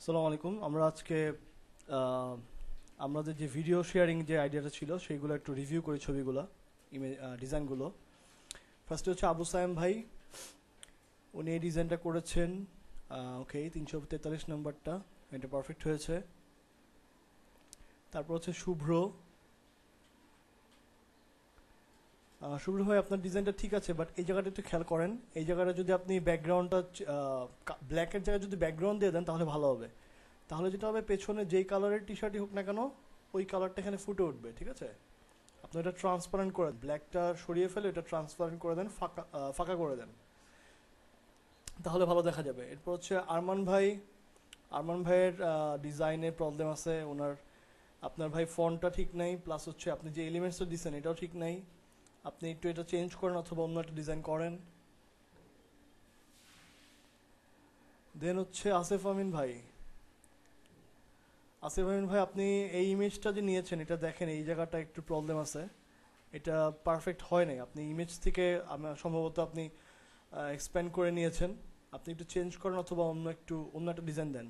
আসসালামু আলাইকুম। আমরা আজকে আহ, আমাদের যে ভিডিও শেয়ারিং যে আইডিয়াটা ছিল সেইগুলো একটু রিভিউ করি, ছবিগুলো, ইমেজ, ডিজাইনগুলো। ফার্স্টে হচ্ছে আবু সায়েম ভাই, উনি এই ডিজাইনটা করেছেন। ওকে, 343 নাম্বারটা, এটা পারফেক্ট হয়েছে। তারপর হচ্ছে শুভ্র। শুভ্র ভাই, আপনার ডিজাইনটা ঠিক আছে, বাট এই জায়গাটা একটু খেয়াল করেন। এই জায়গাটা যদি আপনি ব্যাকগ্রাউন্ডটা ব্ল্যাকের জায়গায় যদি ব্যাকগ্রাউন্ড দিয়ে দেন তাহলে ভালো হবে। তাহলে যেটা হবে, পেছনে যেই কালারের টি শার্টই হোক না কেন, ওই কালারটা এখানে ফুটে উঠবে। ঠিক আছে, আপনি এটা ট্রান্সপারেন্ট করে দেন, ব্ল্যাকটা সরিয়ে ফেলে এটা ট্রান্সপারেন্ট করে দেন, ফাঁকা ফাঁকা করে দেন, তাহলে ভালো দেখা যাবে। এরপর হচ্ছে আরমান ভাই। আরমান ভাইয়ের ডিজাইনের প্রবলেম আছে ওনার। আপনার ভাই ফন্টটা ঠিক নাই, প্লাস হচ্ছে আপনি যে এলিমেন্টসটা দিচ্ছেন এটাও ঠিক নাই। আপনি একটু এটা চেঞ্জ করেন অথবা অন্য একটা ডিজাইন করেন। দেন হচ্ছে আসিফ আমিন ভাই। আসিফ আমিন ভাই, আপনি এই ইমেজটা যে নিয়েছেন এটা দেখেন, এই জায়গাটা একটু প্রবলেম আছে, এটা পারফেক্ট হয় নাই। আপনি ইমেজ থেকে সম্ভবত আপনি এক্সপ্যান্ড করে নিয়েছেন, আপনি একটু চেঞ্জ করেন অথবা অন্য একটা ডিজাইন দেন।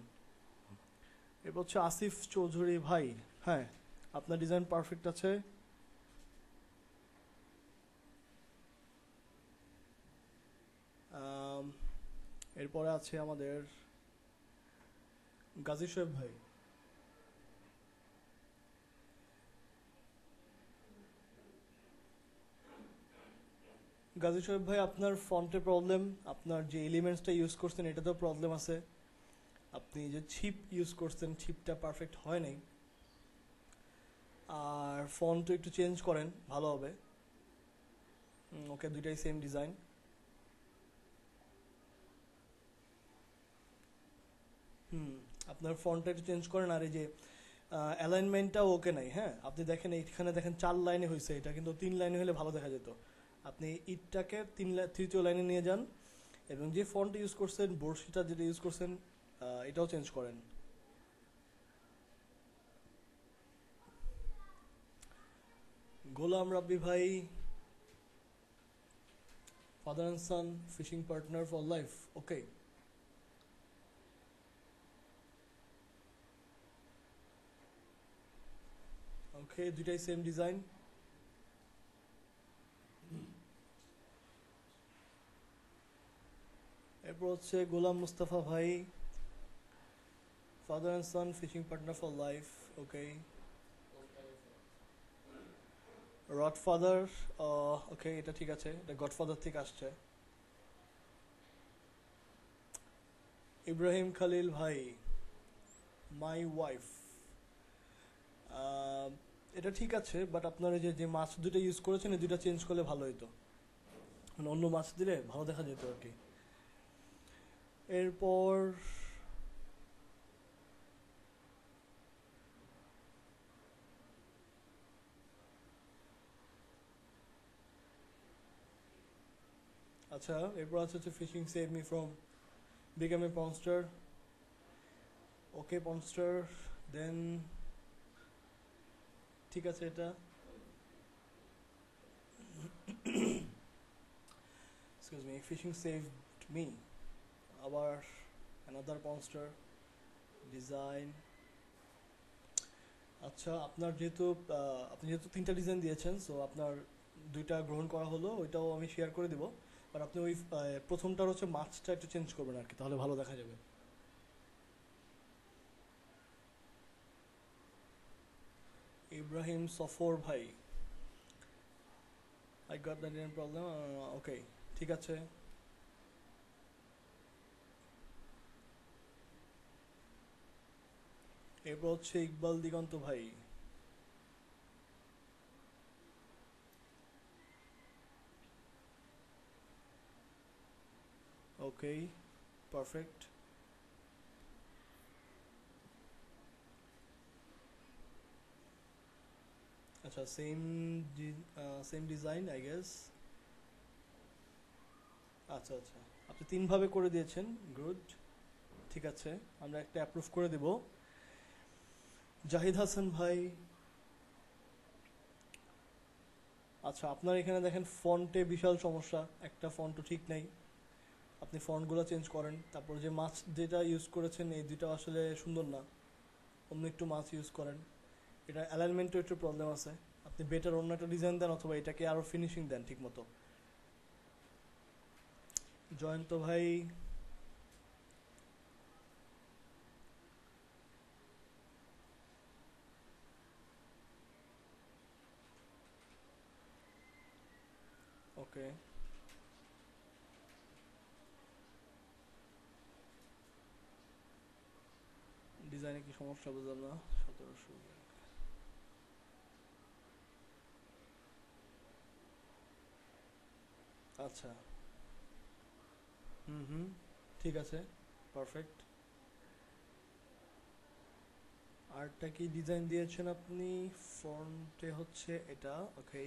এরপর হচ্ছে আসিফ চৌধুরী ভাই। হ্যাঁ, আপনার ডিজাইন পারফেক্ট আছে। আম, এরপরে আছে আমাদের গাজী শোয়েব ভাই। গাজী শোয়েব ভাই, আপনার ফন্টে প্রবলেম, আপনার যে এলিমেন্টসটা ইউজ করছেন এটাতেও প্রবলেম আছে, আপনি যে ছিপ ইউজ করছেন ছিপটা পারফেক্ট হয় নাই। আর ফন্টও একটু চেঞ্জ করেন, ভালো হবে। ওকে, দুইটাই সেম ডিজাইন। হুম, আপনার ফন্টটা একটু চেঞ্জ করেন। আর এই যে অ্যালাইনমেন্টটাও ওকে নাই। হ্যাঁ, আপনি দেখেন এইখানে দেখেন 4 লাইনে হয়েছে, এটা কিন্তু 3 লাইনে হলে ভালো দেখা যেত। আপনি ইটটাকে তৃতীয় লাইনে নিয়ে যান, এবং যে ফন্ট ইউজ করছেন, বর্ষিটা যেটা ইউজ করছেন, এটাও চেঞ্জ করেন। গোলাম রাব্বি ভাই। Father and son fishing partner for life. Okay, okay, দুইটাই সেম ডিজাইন। এরপর হচ্ছে গোলাম মুস্তাফা ভাই, father and son fishing partner for life. Okay, rod father. Okay, এটা ঠিক আছে, এটা গডফাদার থেকে আসছে। ইব্রাহিম খালিল ভাই, মাই ওয়াইফ। এটা ঠিক আছে, বাট আপনার এই যে যে মাছ দুটো ইউজ করেছেন এই দুটো চেঞ্জ করলে ভালো হতো, মানে অন্য মাছ দিলে ভালো দেখা যেত আর কি। এরপর আচ্ছা, এরপর আছে হচ্ছে fishing save me from become a pornstar. Okay pornstar, then ঠিক আছে এটা। Excuse me, fishing saved me, আবার অ্যানাদার পনস্টার ডিজাইন। আচ্ছা, আপনার যেহেতু আপনি যেহেতু 3টা ডিজাইন দিয়েছেন, সো আপনার দুইটা গ্রহণ করা হলো, ওইটাও আমি শেয়ার করে দিব। আর আপনি ওই প্রথমটার হচ্ছে মাছটা একটু চেঞ্জ করবেন আর কি, তাহলে ভালো দেখা যাবে। ইব্রাহিম সফর ভাই, I got that in problem. Okay, ঠিক আছে। এরপর হচ্ছে ইকবাল দিগন্ত ভাই। Okay, perfect. আচ্ছা, সেম ডিজাইন আই গেস। আচ্ছা আচ্ছা, আপনি 3 ভাবে করে দিয়েছেন, গুড। ঠিক আছে, আমরা একটা অ্যাপ্রুভ করে দেব। জাহিদ হাসান ভাই। আচ্ছা, আপনার এখানে দেখেন ফন্টে বিশাল সমস্যা, একটা ফন্টও ঠিক নাই। আপনি ফন্টগুলো চেঞ্জ করেন। তারপর যে মাছ যেটা ইউজ করেছেন এই দুইটা আসলে সুন্দর না, অন্য একটু মাছ ইউজ করেন। এটা অ্যালাইনমেন্টও একটু প্রবলেম আছে। আপনি বেটার অন্য একটা ডিজাইন দেন অথবা এটাকে আরও ফিনিশিং দেন ঠিক মতো। জয়ন্ত ভাই, ওকে, ডিজাইনে কি সমস্যা বুঝলাম না। 1700, আচ্ছা, হুম হুম, ঠিক আছে, পারফেক্ট। আরটা কি ডিজাইন দিয়েছেন আপনি? ফ্রন্টে হচ্ছে এটা, ওকে,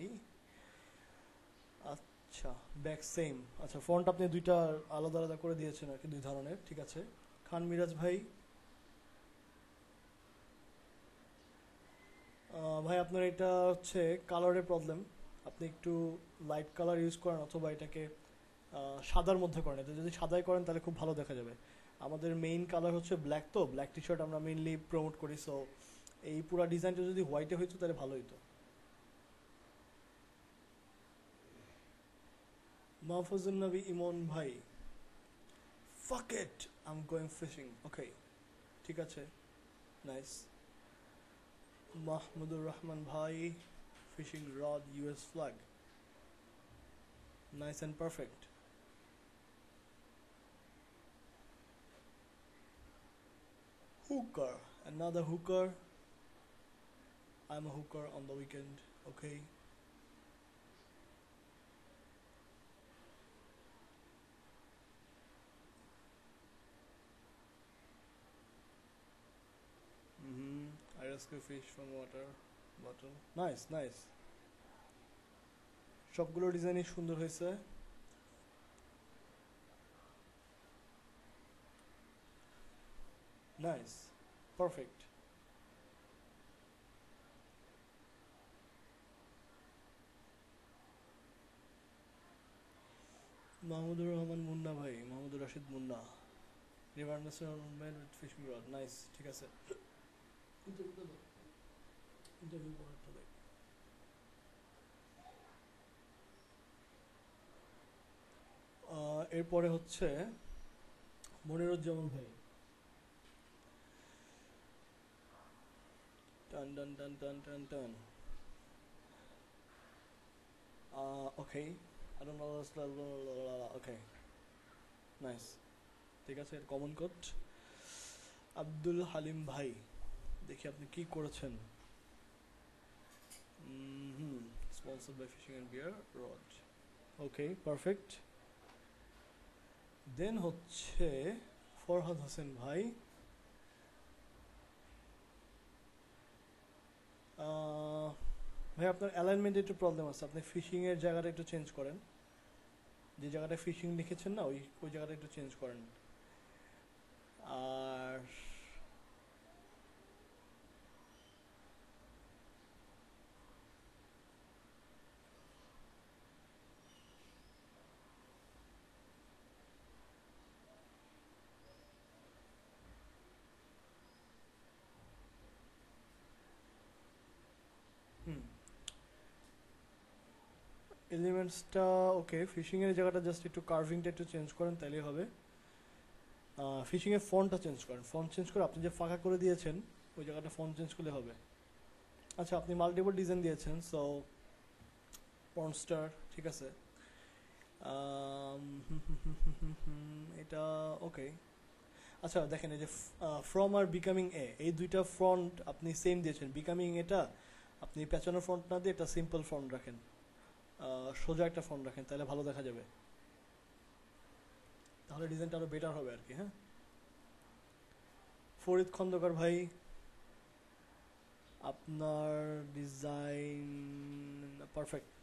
আচ্ছা, ব্যাক সেম। আচ্ছা, ফন্ট আপনি দুইটা আলাদা আলাদা করে দিয়েছেন আর কি, দুই ধরনের, ঠিক আছে। খান মিরাজ ভাই, ভাই আপনার এটা হচ্ছে কালারের প্রবলেম। আপনি একটু লাইট কালার ইউজ করেন অথবা এটাকে সাদার মধ্যে করেন। এটা যদি সাদাই করেন তাহলে খুব ভালো দেখা যাবে। আমাদের মেইন কালার হচ্ছে ব্ল্যাক, তো ব্ল্যাক টি শার্ট আমরা মেইনলি প্রমোট করি, সো এই পুরো ডিজাইনটা যদি হোয়াইটে হইতো তাহলে ভালো হইতো। মাহফুজুল নবী ইমন ভাই, fuck it, I am going fishing, okay, ঠিক আছে, নাইস। মাহমুদুর রহমান ভাই, fishing rod US flag, nice and perfect. Hooker, another hooker. I'm a hooker on the weekend. Okay. I rescue fish from water bottle. Nice, nice. সবগুলো ডিজাইনই সুন্দর হয়েছে। Nice, perfect. Mahmudur Rahman Munna ভাই, Mahmudur Rashid Munna, river national man with fishing rod, nice, ঠিক আছে। Interview করারটা দেখ। এরপরে হচ্ছে মনিরুজ্জামান ভাই, টান টান টান টান টান টান, ওকে, I don't know, okay, nice, ঠিক আছে, কমন কোড। আব্দুল হালিম ভাই, দেখি আপনি কি করেছেন। Hmm, sponsored by fishing and bear rod, okay, perfect. Then হচ্ছে ফরহাদ হোসেন ভাই, ভাই আপনার অ্যালাইনমেন্টে একটু প্রবলেম আছে, আপনি ফিশিং এর জায়গাটা একটু চেঞ্জ করেন। যে জায়গাটা ফিশিং লিখেছেন না, ওই ওই জায়গাটা একটু চেঞ্জ করেন। আর হুম, এলিমেন্টসটা ওকে, ফিশিং এর জায়গাটা জাস্ট একটু কার্ভিংটা একটু চেঞ্জ করেন তাহলেই হবে। ফিশিং এর ফন্টটা চেঞ্জ করেন, ফন্ট চেঞ্জ করে আপনি যে ফাঁকা করে দিয়েছেন ওই জায়গাটা ফন্ট চেঞ্জ করলে হবে। আচ্ছা, আপনি মাল্টিপল ডিজাইন দিয়েছেন, সো পর্নস্টার, ঠিক আছে। এটা ওকে। আচ্ছা দেখেন, এই যে ফ্রম আর বিকামিং এ, এই দুইটা ফ্রন্ট আপনি সেম দিয়েছেন। বিকামিং এটা আপনি পেঁচানো ফ্রন্ট না দিয়ে একটা সিম্পল ফ্রন্ট রাখেন, সোজা একটা ফ্রন্ট রাখেন, তাহলে ভালো দেখা যাবে, তাহলে ডিজাইনটা আরো বেটার হবে আর কি। হ্যাঁ, ফরিদ খন্দকার ভাই, আপনার ডিজাইন পারফেক্ট।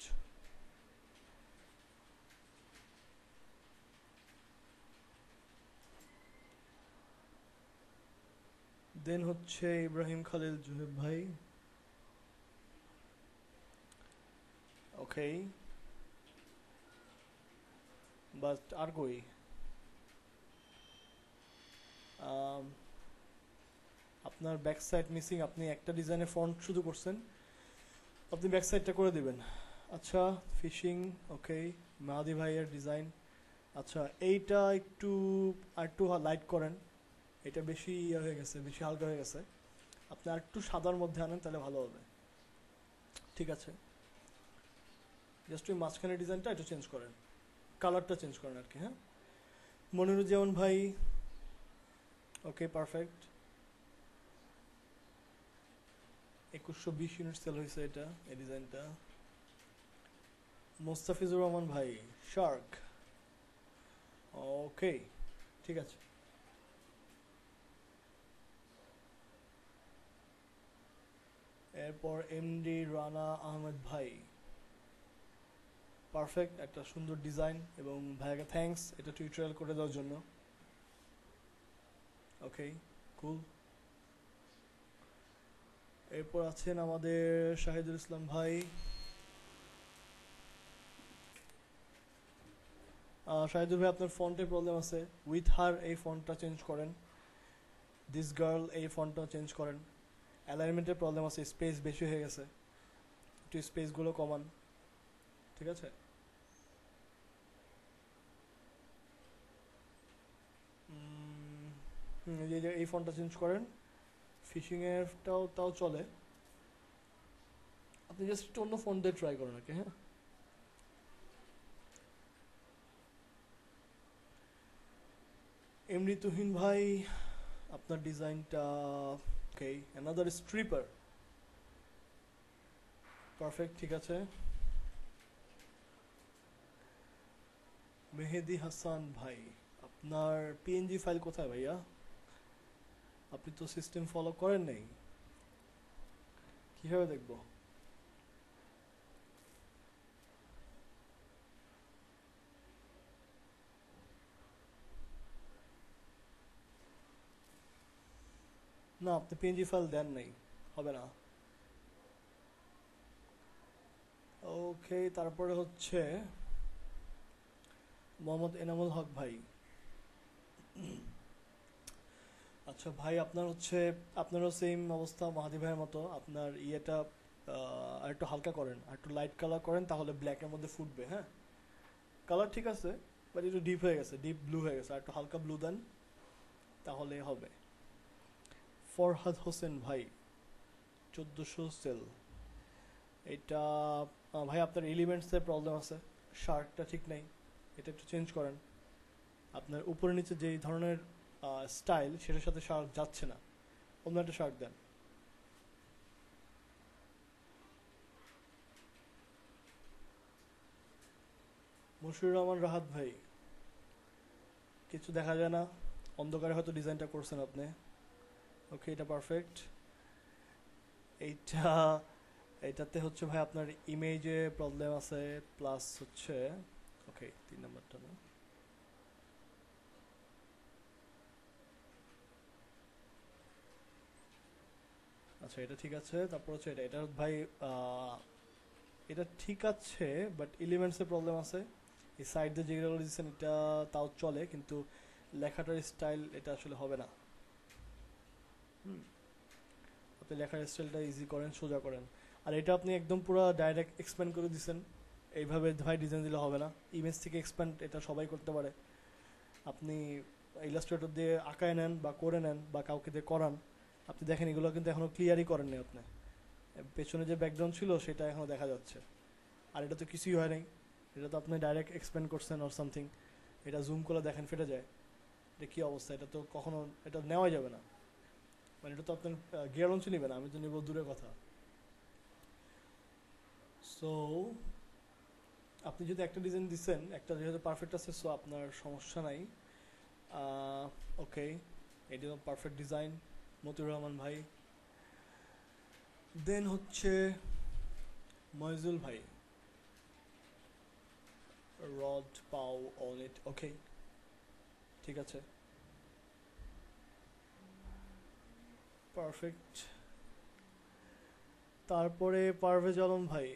দেন হচ্ছে ইব্রাহিম খালিল জুহেব ভাই, ওকে, বাট আর কই, আম, আপনার ব্যাক সাইড মিসিং, আপনি একটা ডিজাইনের ফন্ট শুধু করছেন, আপনি ব্যাক সাইডটা করে দিবেন। আচ্ছা, ফিশিং, ওকে, মাহাদি ভাইয়ের ডিজাইন। আচ্ছা, এইটা একটু আর একটু লাইট করেন, এটা বেশি ইয়ে হয়ে গেছে, বেশি হালকা হয়ে গেছে, আপনি আর একটু সাদার মধ্যে আনেন তাহলে ভালো হবে। ঠিক আছে, জাস্ট ওই মাঝখানের ডিজাইনটা একটু চেঞ্জ করেন, কালারটা চেঞ্জ করেন আর কি। হ্যাঁ, মনিরুজ্জামান ভাই, ওকে, পারফেক্ট। 2120 ইউনিট সেল হয়েছে এটা, এই ডিজাইনটা। মোস্তাফিজুর রহমান ভাই, শার্ক, ওকে, ঠিক আছে। এরপর এমডি রানা আহমেদ ভাই, পারফেক্ট, একটা সুন্দর ডিজাইন, এবং ভাইয়াকে থ্যাঙ্কস এটা টিউটোরিয়াল করে দেওয়ার জন্য। ওকে, কুল। এরপর আছেন আমাদের শাহিদুল ইসলাম ভাই। শাহিদুল ভাই, আপনার ফন্টের প্রবলেম আছে, উইথ হার এই ফন্টটা চেঞ্জ করেন, দিস গার্ল এই ফন্টটা চেঞ্জ করেন। অ্যালাইনমেন্টের প্রবলেম আছে, স্পেস বেশি হয়ে গেছে, একটু স্পেসগুলো কমান। ঠিক আছে। এই ফন্টটা চেঞ্জ করেন। ফিশিং এরটাও তাও চলে, আপনি জাস্ট একটু অন্য ফন্ট দিয়ে ট্রাই করেন আর কি। হ্যাঁ, এমনি তুহিন ভাই, আপনার ডিজাইনটা ওকে, অ্যানাদার স্ট্রিপার, পারফেক্ট, ঠিক আছে। মেহেদি হাসান ভাই, আপনার পিএনজি ফাইল কোথায় ভাইয়া? আপনি তো সিস্টেম ফলো করেন নাই, কিভাবে দেখবো? না, আপনি পিএনজি ফাইল দেন নাই, হবে না। ওকে, তারপরে হচ্ছে মোহাম্মদ এনামুল হক ভাই। আচ্ছা ভাই, আপনার হচ্ছে, আপনারও সেম অবস্থা মাহাদি ভাইয়ের মতো, আপনার ইয়েটা আর একটু হালকা করেন, আর একটু লাইট কালার করেন, তাহলে ব্ল্যাকের মধ্যে ফুটবে। হ্যাঁ, কালার ঠিক আছে, বাট একটু ডিপ হয়ে গেছে, ডিপ ব্লু হয়ে গেছে, আর একটু হালকা ব্লু দেন তাহলে হবে। ফরহাদ হোসেন ভাই, 1400 সেল। এটা ভাই আপনার এলিমেন্টসের প্রবলেম আছে, শার্টটা ঠিক নেই, এটা একটু চেঞ্জ করেন। আপনার উপরে নিচে যেই ধরনের স্টাইল, সেটার সাথে শার্ট যাচ্ছে না, অন্য একটা শার্ট দেন। মশিউর রহমান রাহাত ভাই, কিছু দেখা যায় না, অন্ধকারে হয়তো ডিজাইনটা করছেন আপনি। ওকে, এটা পারফেক্ট। এইটা, এটাতে হচ্ছে ভাই আপনার ইমেজে প্রবলেম আছে, প্লাস হচ্ছে, ওকে, 3 নাম্বারটা না। আচ্ছা, এটা ঠিক আছে। তারপর হচ্ছে এটা, এটা ভাই আহ, এটা ঠিক আছে, বাট এলিমেন্টসের প্রবলেম আছে। এই সাইড দিয়ে যেগুলো দিচ্ছেন এটা তাও চলে, কিন্তু লেখাটার স্টাইল এটা আসলে হবে না। হুম, আপনি লেখার স্টাইলটা ইজি করেন, সোজা করেন। আর এটা আপনি একদম পুরো ডাইরেক্ট এক্সপ্যান্ড করে দিচ্ছেন, এইভাবে ভাই ডিজাইন দিলে হবে না। ইমেজ থেকে এক্সপ্যান্ড এটা সবাই করতে পারে, আপনি ইলাস্ট্রেটর দিয়ে আঁকায় নেন বা করে নেন বা কাউকে দিয়ে করান, আপনি দেখেন এগুলো কিন্তু এখনো ক্লিয়ারই করেননি আপনি, পেছনে যে ব্যাকগ্রাউন্ড ছিল সেটা এখনো দেখা যাচ্ছে। আর এটা তো কিছুই হয় নাই, এটা তো আপনি ডাইরেক্ট এক্সপ্যান্ড করছেন অর সামথিং, এটা জুম করে দেখেন ফেটে যায়, এটা কি অবস্থা? এটা তো কখনো এটা নেওয়াই যাবে না, মানে এটা তো আপনার গিয়ার লঞ্চ নিবে না, আমি তো নিব দূরের কথা। সো আপনি যদি একটা ডিজাইন দিচ্ছেন, একটা যেহেতু পারফেক্ট আছে, সো আপনার সমস্যা নাই। ওকে, এটা পারফেক্ট ডিজাইন, মতিউর রহমান ভাই। দেন হচ্ছে ময়জুল ভাই, রড পাও অন ইট, ওকে, ঠিক আছে, পারফেক্ট। তারপরে পারভেজ আলম ভাই,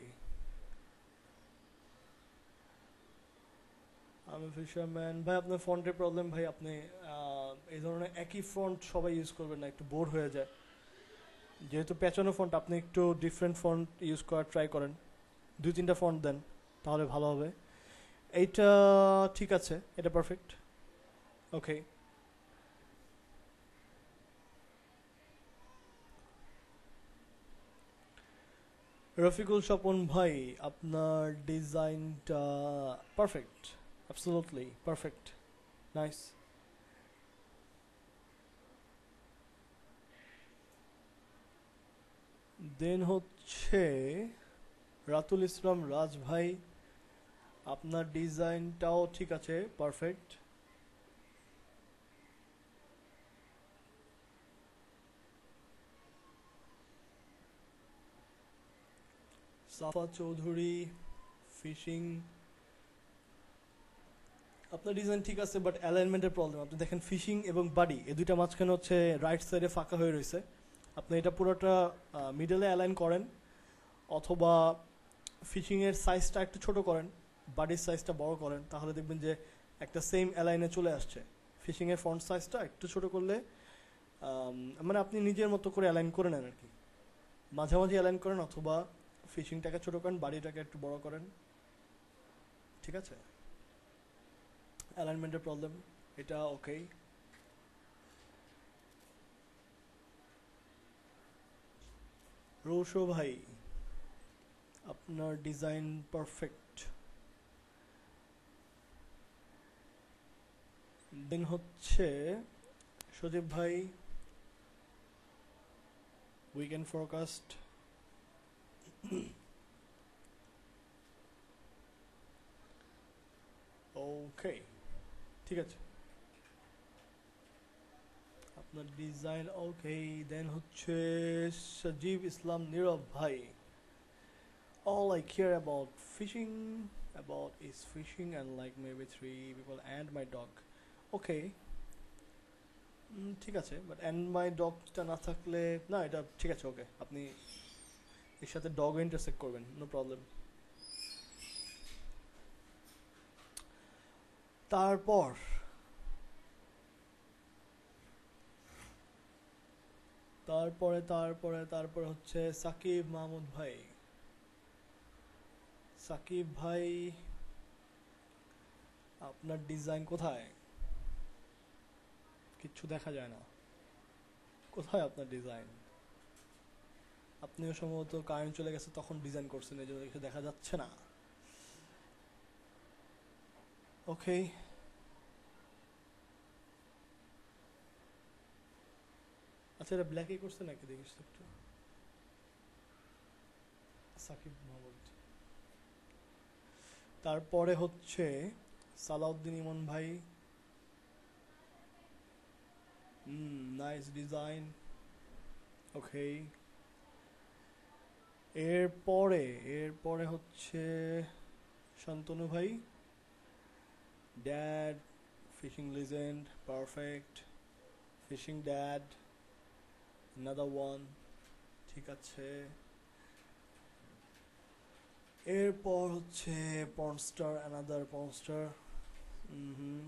আমি ফিশারম্যান ভাই, আপনার ফন্টের প্রবলেম ভাই, আপনি এই ধরনের একই ফন্ট সবাই ইউজ করবেন না, একটু বোর হয়ে যায়। যেহেতু পেঁচানো ফন্ট, আপনি একটু ডিফারেন্ট ফন্ট ইউজ করার ট্রাই করেন, 2-3টা ফন্ট দেন, তাহলে ভালো হবে। এইটা ঠিক আছে, এটা পারফেক্ট। ওকে, রফিকুল স্বপন ভাই, আপনার ডিজাইনটা পারফেক্ট, অ্যাবসলিউটলি পারফেক্ট, নাইস। দেন হচ্ছে রাতুল ইসলাম রাজ ভাই, আপনার ডিজাইনটাও ঠিক আছে, পারফেক্ট। সাফা চৌধুরী, ফিশিং, আপনার ডিজাইন ঠিক আছে, বাট অ্যালাইনমেন্টের প্রবলেম। আপনি দেখেন ফিশিং এবং বাডি এই দুইটা মাঝখানে হচ্ছে রাইট সাইডে ফাঁকা হয়ে রয়েছে। আপনি এটা পুরোটা মিডলে অ্যালাইন করেন, অথবা ফিশিংয়ের সাইজটা একটু ছোট করেন, বাডির সাইজটা বড় করেন, তাহলে দেখবেন যে একটা সেম অ্যালাইনে চলে আসছে। ফিশিংয়ের ফন্ট সাইজটা একটু ছোট করলে মানে আপনি নিজের মতো করে অ্যালাইন করে নেন আর কি, মাঝামাঝি অ্যালাইন করেন, অথবা ফিশিংটাকে ছোট করেন, বাডিটাকে একটু বড় করেন, ঠিক আছে। অ্যালাইনমেন্টের প্রবলেম, এটা ওকে। রৌশো ভাই, আপনার ডিজাইন পারফেক্ট। দেন হচ্ছে সজীব ভাই, উইকেন্ড ফরকাস্ট, ওকে, ঠিক আছে, আপনার ডিজাইন ওকে। দেন হচ্ছে সজীব ইসলাম নীরব ভাই, all I care about fishing about is fishing and like maybe 3 people and my dog. Okay, ঠিক আছে, বাট অ্যান্ড মাই ডগটা না থাকলে না, এটা ঠিক আছে, ওকে, আপনি এর সাথে ডগ ইন্টারসেক্ট করবেন, নো প্রবলেম। তারপর তারপরে তারপরে তারপরে হচ্ছে সাকিব মাহমুদ ভাই। সাকিব ভাই, আপনার ডিজাইন কোথায়? কিচ্ছু দেখা যায় না, কোথায় আপনার ডিজাইন? আপনিও সম্ভবত কারেন্ট চলে গেছে তখন ডিজাইন করছেন, এই জন্য কিছু দেখা যাচ্ছে না। ওকে, আচ্ছা, এটা ব্ল্যাকে করছে নাকি দেখিস তো একটু। সাকিব মাহমুদ। তারপরে হচ্ছে সালাউদ্দিন ইমন ভাই, নাইস ডিজাইন, ওকে। এরপরে এরপরে হচ্ছে শান্তনু ভাই, dad, fishing legend, perfect. Fishing dad, another one, ঠিক আছে। এরপর হচ্ছে পর্নস্টার, another পর্নস্টার, হুম।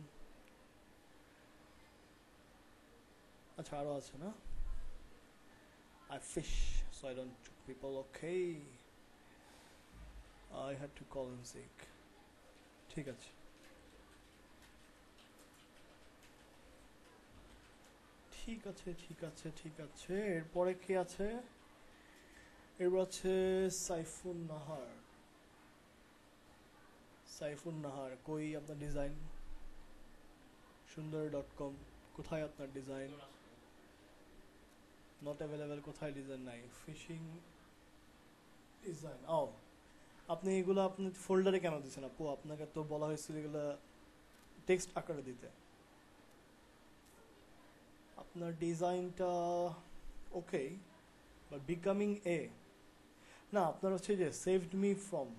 আচ্ছা, আরো আছে না? I fish so I don't choke people, okay. I had to call in sick, ঠিক আছে। ঠিক আছে, ঠিক আছে, ঠিক আছে। এরপরে কি আছে? এরপর আছে সাইফুন নাহার। সাইফুন নাহার, কই আপনার ডিজাইন? সুন্দর.com, কোথায় আপনার ডিজাইন? নট অ্যাভেলেবেল, কোথায় ডিজাইন নাই? ফিশিং ডিজাইন, ও আপনি এগুলো আপনি ফোল্ডারে কেন দিচ্ছেন আপু? আপনাকে তো বলা হয়েছিল এগুলো টেক্সট আকারে দিতে। আপনার ডিজাইনটা ওকে, বাট বিকামিং এ, না আপনার হচ্ছে যে সেভড মি ফ্রম,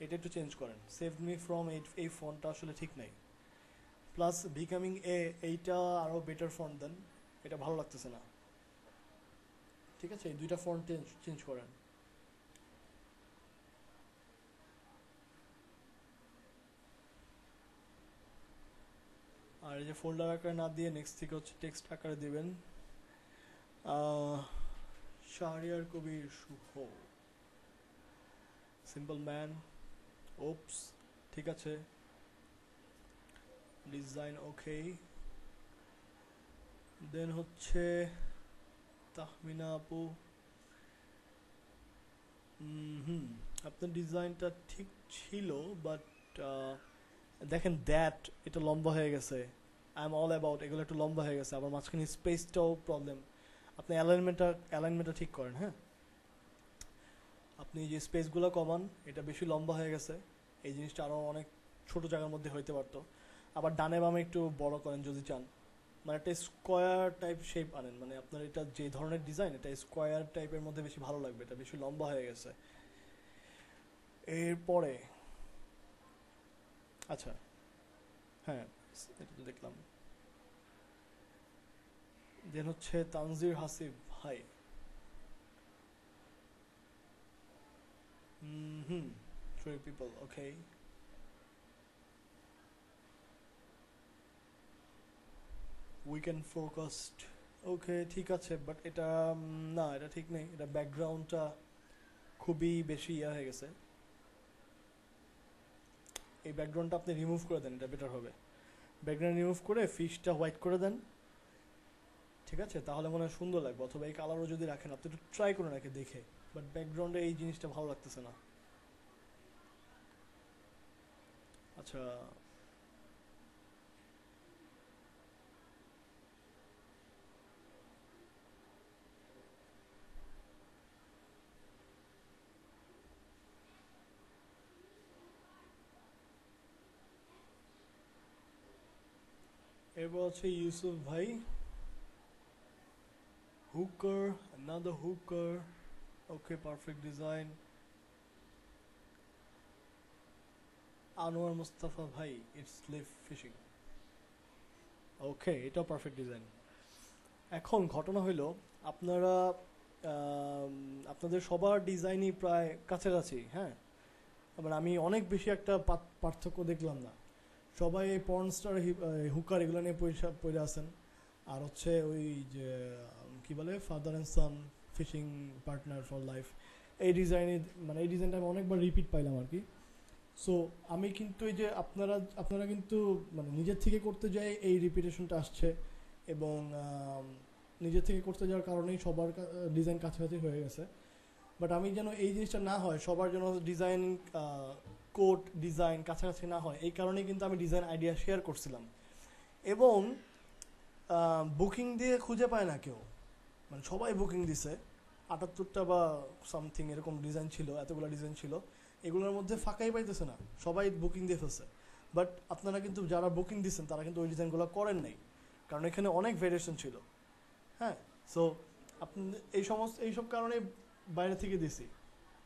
এটা একটু চেঞ্জ করেন। সেভড মি ফ্রম এই ফন্টটা আসলে ঠিক নাই। প্লাস বিকামিং এ, এইটা আরও বেটার ফন্ট দেন, এটা ভালো লাগতেছে না, ঠিক আছে। এই দুইটা ফন্ট চেঞ্জ করেন। আর এই যে ফোল্ডার আকারে না দিয়ে নেক্সট থেকে হচ্ছে টেক্সট আকারে দিবেন। শাহরিয়ার কবির শুভ, সিম্পল ম্যান, ওপস, ঠিক আছে, ডিজাইন ওকে। দেন হচ্ছে তাহমিনা আপু, আপনার ডিজাইনটা ঠিক ছিল বাট দেখেন দ্যাট এটা লম্বা হয়ে গেছে। আই এম অল অ্যাবাউট এগুলো একটু লম্বা হয়ে গেছে, আবার মাঝখানে স্পেসটাও প্রবলেম। আপনি অ্যালাইনমেন্টটা ঠিক করেন, হ্যাঁ, আপনি যে স্পেসগুলো কমান, এটা বেশি লম্বা হয়ে গেছে, এই জিনিসটা আরও অনেক ছোট জায়গার মধ্যে হইতে পারতো। আবার ডানে বামে একটু বড় করেন যদি চান, মানে একটা স্কোয়ার টাইপ শেপ আনেন, মানে আপনার এটা যে ধরনের ডিজাইন এটা স্কোয়ার টাইপের মধ্যে বেশি ভালো লাগবে, এটা বেশি লম্বা হয়ে গেছে। এরপরে আচ্ছা, হ্যাঁ এটা তো দেখলাম। দেন হচ্ছে তানজির হাসিব ভাই, three people, okay. Weekend forecast, okay, ঠিক আছে, বাট এটা না, এটা ঠিক নেই, এটা ব্যাকগ্রাউন্ডটা খুবই বেশি ইয়া হয়ে গেছে। এই ব্যাকগ্রাউন্ডটা আপনি রিমুভ করে দেন, এটা বেটার হবে। ব্যাকগ্রাউন্ড রিমুভ করে ফিশটা হোয়াইট করে দেন, ঠিক আছে, তাহলে মনে হয় সুন্দর লাগবে। অথবা এই কালারও যদি রাখেন, আপনি একটু ট্রাই করুন একে দেখে, বাট ব্যাকগ্রাউন্ডে এই জিনিসটা ভালো লাগতেছে না। আচ্ছা, এরপর হচ্ছে ইউসুফ ভাই, হুকার, another hooker, okay, perfect design. Anwar Mustafa ভাই, ইটস লিভ ফিশিং, ওকে, এটাও পারফেক্ট ডিজাইন। এখন ঘটনা হইলো আপনারা আপনাদের সবার ডিজাইনই প্রায় কাছাকাছি, হ্যাঁ, মানে আমি অনেক বেশি একটা পার্থক্য দেখলাম না। সবাই এই পর্ন স্টার হুকার এগুলো নিয়ে পড়ে আছেন। আর হচ্ছে ওই যে কি বলে father and son fishing partner for life, এই ডিজাইনে, মানে এই ডিজাইনটা আমি অনেকবার রিপিট পাইলাম আর কি। সো আমি কিন্তু এই যে আপনারা কিন্তু মানে নিজের থেকে করতে যাই এই রিপিটেশনটা আসছে, এবং নিজের থেকে করতে যাওয়ার কারণেই সবার ডিজাইন কাছাকাছি হয়ে গেছে। বাট আমি যেন এই জিনিসটা না হয়, সবার যেন ডিজাইন কোড ডিজাইন কাছাকাছি না হয়, এই কারণেই কিন্তু আমি ডিজাইন আইডিয়া শেয়ার করছিলাম। এবং বুকিং দিয়ে খুঁজে পায় না কেউ, মানে সবাই বুকিং দিছে, 78টা বা সামথিং এরকম ডিজাইন ছিল, এতগুলো ডিজাইন ছিল, এগুলোর মধ্যে ফাঁকাই পাইতেছে না, সবাই বুকিং দিয়ে ফেলছে। বাট আপনারা কিন্তু যারা বুকিং দিচ্ছেন তারা কিন্তু ওই ডিজাইনগুলো করেন নাই, কারণ এখানে অনেক ভেরিয়েশন ছিল, হ্যাঁ। সো আপনি এইসব কারণে বাইরে থেকে দিছি।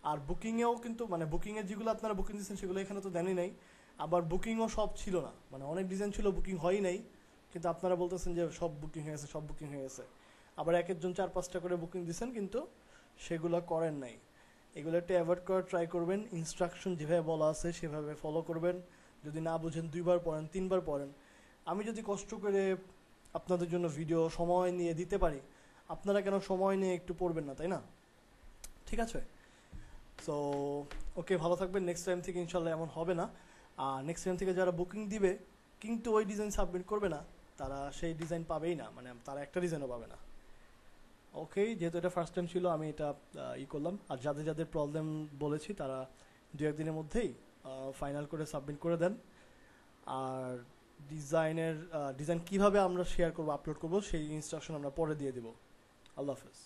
আর বুকিংয়েও কিন্তু মানে বুকিংয়ে যেগুলো আপনারা বুকিং দিচ্ছেন সেগুলো এখানে তো দেনই নাই। আবার বুকিংও সব ছিল না, মানে অনেক ডিজাইন ছিল বুকিং হয়ই নাই, কিন্তু আপনারা বলতেছেন যে সব বুকিং হয়ে গেছে, সব বুকিং হয়ে গেছে। আবার এক একজন 4-5টা করে বুকিং দিচ্ছেন কিন্তু সেগুলো করেন নাই। এগুলো একটু অ্যাভয়েড করার ট্রাই করবেন, ইনস্ট্রাকশন যেভাবে বলা আছে সেভাবে ফলো করবেন। যদি না বুঝেন 2বার পড়েন, 3বার পড়েন। আমি যদি কষ্ট করে আপনাদের জন্য ভিডিও সময় নিয়ে দিতে পারি, আপনারা কেন সময় নিয়ে একটু পড়বেন না, তাই না? ঠিক আছে, সো ওকে, ভালো থাকবেন। নেক্সট টাইম থেকে ইনশাল্লাহ এমন হবে না। আর নেক্সট টাইম থেকে যারা বুকিং দিবে কিন্তু ওই ডিজাইন সাবমিট করবে না, তারা সেই ডিজাইন পাবেই না, মানে তারা একটা ডিজাইনও পাবে না। ওকে, যেহেতু এটা ফার্স্ট টাইম ছিল আমি এটা করলাম। আর যাদের যাদের প্রবলেম বলেছি তারা 2-1 দিনের মধ্যেই ফাইনাল করে সাবমিট করে দেন। আর ডিজাইন কিভাবে আমরা শেয়ার করবো, আপলোড করবো, সেই ইনস্ট্রাকশন আমরা পরে দিয়ে দেবো। আল্লাহ হাফেজ।